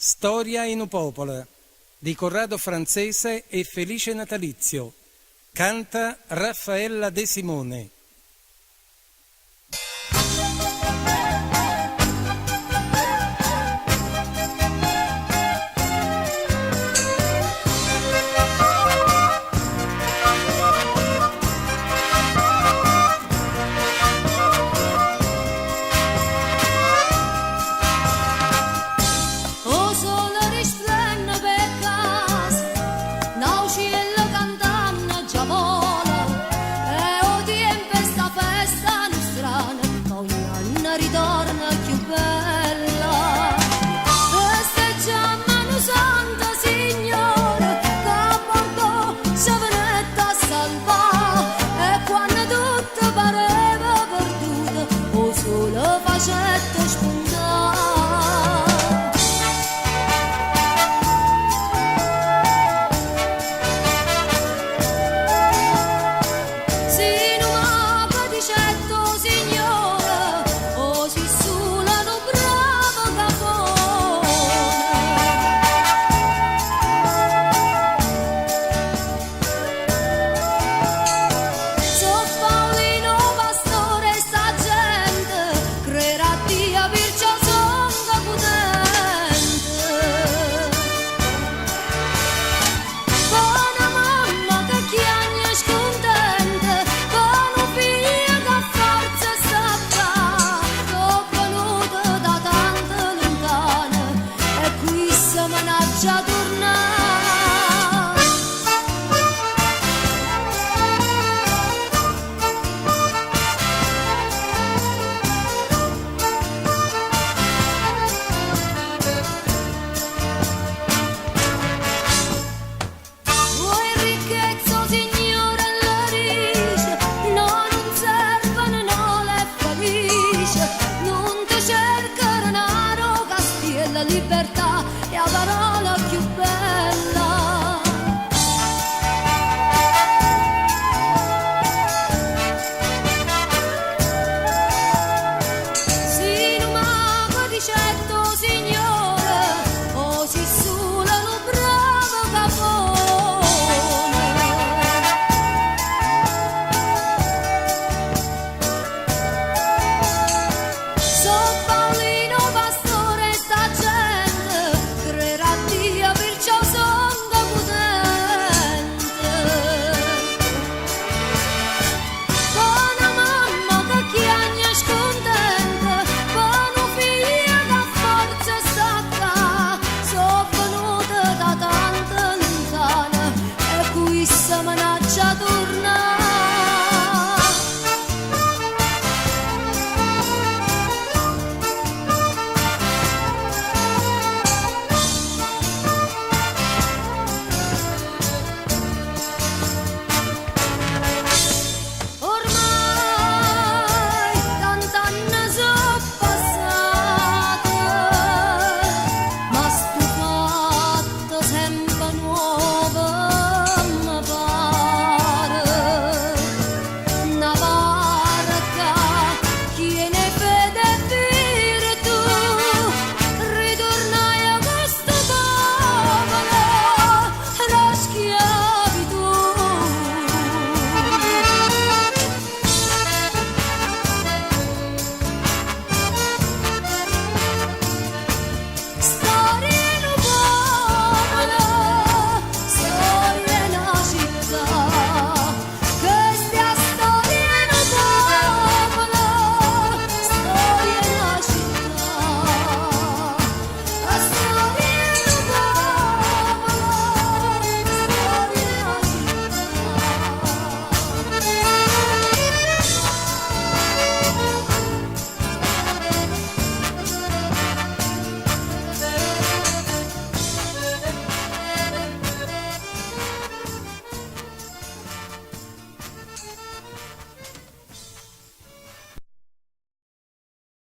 Storia in Upopola di Corrado Francese e Felice Natalizio. Canta Raffaella De Simone. Ritorna più bella, festeggiamo Manu Santa Signore, che portò Savanetta a salvare, e quando tutto pareva perduto, o solo facette spuntare. Si non maga dicetto Signore, manaccia tornare. Vuoi ricchezza, Signore, la rice, no, non servono, no, le felice, non ti cerca denaro, castiella, libertà e avrò